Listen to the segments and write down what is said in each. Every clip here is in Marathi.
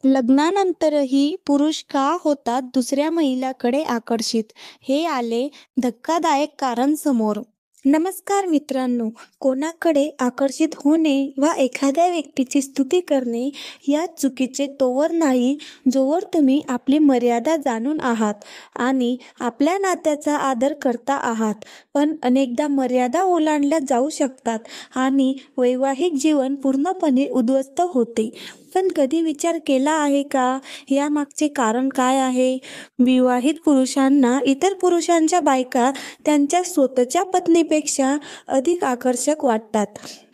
लग्नानंतरही पुरुष का होतात दुसऱ्या महिलाकडे आकर्षित? हे आले धक्कादायक कारण समोर. नमस्कार मित्रांनो, कोणाकडे आकर्षित होणे वा एखाद्या व्यक्तीची स्तुती करणे यात चुकीचे तोवर नाही जोवर तुम्ही आपली मर्यादा जाणून आहात आणि आपल्या नात्याचा आदर करता आहात. पण अनेकदा मर्यादा ओलांडल्या जाऊ शकतात आणि वैवाहिक जीवन पूर्णपणे उद्ध्वस्त होते. पण कधी विचार केला आहे का, यामागचे कारण काय आहे? विवाहित पुरुषांना इतर पुरुषांच्या बायका त्यांच्या स्वतःच्या पत्नीपेक्षा अधिक आकर्षक वाटतात.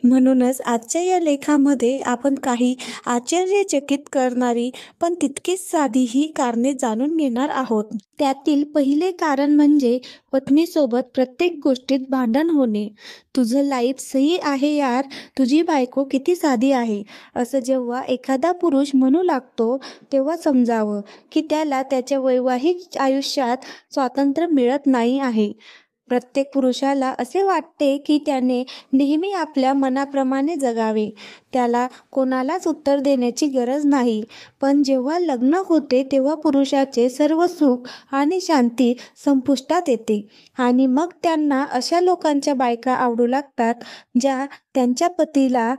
म्हणूनच आजच्या या लेखामध्ये आपण काही आश्चर्यचकित करणारी पण तितकीच साधी ही कारणे जाणून घेणार आहोत. त्यातील पहिले कारण म्हणजे पत्नीसोबत प्रत्येक गोष्टीत भांडण होणे. तुझं लाईफ सही आहे यार, तुझी बायको किती साधी आहे, असं जेव्हा एखादा पुरुष म्हणू लागतो तेव्हा समजावं की त्याला त्याच्या वैवाहिक आयुष्यात स्वातंत्र्य मिळत नाही आहे. प्रत्येक पुरुषाला असे वाटते की त्याने नेहमी आपल्या मनाप्रमाणे जगावे, त्याला कोणालाच उत्तर देण्याची गरज नाही. पण जेव्हा लग्न होते तेव्हा पुरुषाचे सर्व सुख आणि शांती संपुष्टात येते आणि मग त्यांना अशा लोकांच्या बायका आवडू लागतात ज्या त्यांच्या पतीला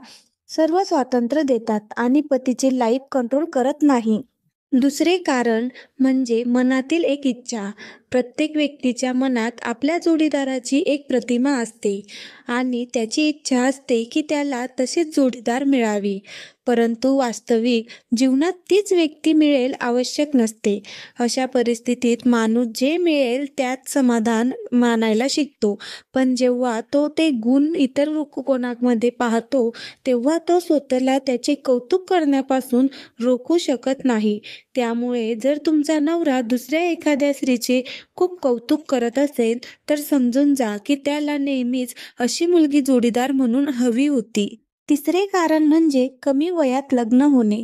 सर्व स्वातंत्र्य देतात आणि पतीचे लाईफ कंट्रोल करत नाही. दुसरे कारण म्हणजे मनातील एक इच्छा. प्रत्येक व्यक्तीच्या मनात आपल्या जोडीदाराची एक प्रतिमा असते आणि त्याची इच्छा असते की त्याला तसेच जोडीदार मिळावी. परंतु वास्तविक जीवनात तीच व्यक्ती मिळेल आवश्यक नसते. अशा परिस्थितीत माणूस जे मिळेल त्यात समाधान मानायला शिकतो. पण जेव्हा तो ते गुण इतर कोणामध्ये पाहतो तेव्हा तो स्वतःला त्याचे कौतुक करण्यापासून रोखू शकत नाही. त्यामुळे जर तुमचा नवरा दुसऱ्या एखाद्या स्त्रीचे खूप कौतुक करत असेल तर समजून जा की त्याला नेहमीच अशी मुलगी जोडीदार म्हणून हवी होती. तिसरे कारण म्हणजे कमी वयात लग्न होणे.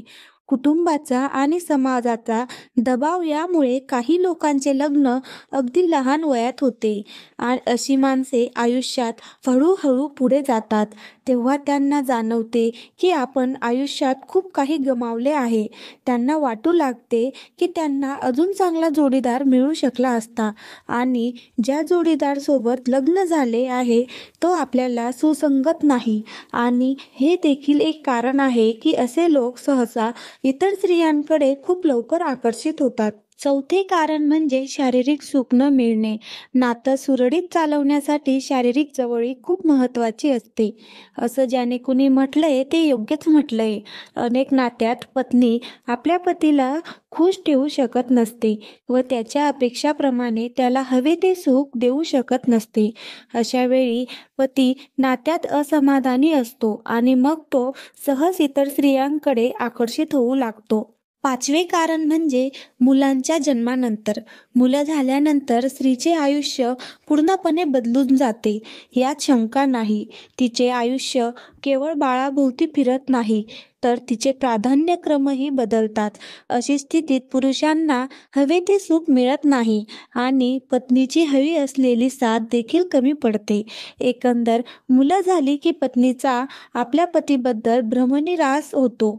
कुटुंबाचा आणि समाजाचा दबाव यामुळे काही लोकांचे लग्न अगदी लहान वयात होते आणि अशी माणसे आयुष्यात हळूहळू पुढे जातात तेव्हा त्यांना जाणवते की आपण आयुष्यात खूप काही गमावले आहे. त्यांना वाटू लागते की त्यांना अजून चांगला जोडीदार मिळू शकला असता आणि ज्या जोडीदारासोबत लग्न झाले आहे तो आपल्याला सुसंगत नाही. आणि हे देखील एक कारण आहे की असे लोक सहसा इतर स्त्रियांकडे खूप लवकर आकर्षित होतात. चौथे कारण म्हणजे शारीरिक सुख न मिळणे. नातं सुरळीत चालवण्यासाठी शारीरिक जवळीक खूप महत्त्वाची असते, असं ज्याने कुणी म्हटलंय ते योग्यच म्हटलंय. अनेक नात्यात पत्नी आपल्या पतीला खुश ठेवू शकत नसते व त्याच्या अपेक्षाप्रमाणे त्याला हवे ते सुख देऊ शकत नसते. अशा वेळी पती नात्यात असमाधानी असतो आणि मग तो सहज इतर स्त्रियांकडे आकर्षित होऊ लागतो. पाचवे कारण म्हणजे मुलांच्या जन्मानंतर. मुलं झाल्यानंतर स्त्रीचे आयुष्य पूर्णपणे बदलून जाते यात शंका नाही. तिचे आयुष्य केवळ बाळाभोवती फिरत नाही तर तिचे प्राधान्यक्रमही बदलतात. अशी स्थितीत पुरुषांना हवे ते सुख मिळत नाही आणि पत्नीची हवी असलेली साथ देखील कमी पडते. एकंदर मुलं झाली की पत्नीचा आपल्या पतीबद्दल भ्रमनिरास होतो,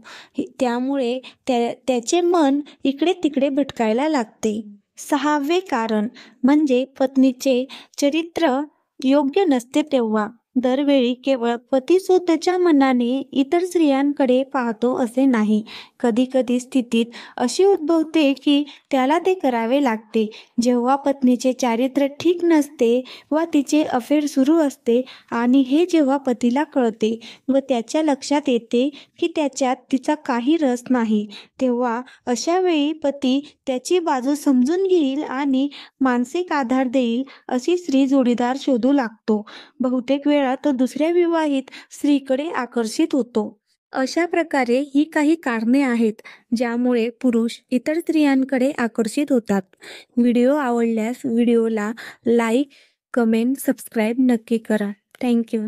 त्यामुळे त्याचे मन इकडे तिकडे भटकायला लागते. सहावे कारण म्हणजे पत्नीचे चरित्र योग्य नसते तेव्हा. दरवेळी केवळ पती स्वतःच्या मनाने इतर स्त्रियांकडे पाहतो असे नाही. कधीकधी स्थितीत अशी उद्भवते की त्याला ते करावे लागते. जेव्हा पत्नीचे चारित्र्य ठीक नसते व तिचे अफेअर सुरू असते आणि हे जेव्हा पतीला कळते व त्याच्या लक्षात येते की त्याच्यात तिचा काही रस नाही, तेव्हा अशा वेळी पती त्याची बाजू समजून घेईल आणि मानसिक आधार देईल अशी स्त्री जोडीदार शोधू लागतो. बहुतेक वेळा तो दुसऱ्या विवाहित स्त्रीकडे आकर्षित होतो. अशा प्रकारे ही काही कारणे आहेत ज्यामुळे पुरुष इतर स्त्रियांकडे आकर्षित होतात. व्हिडिओ आवडल्यास व्हिडिओला लाईक, कमेंट, सबस्क्राईब नक्की करा. थँक्यू.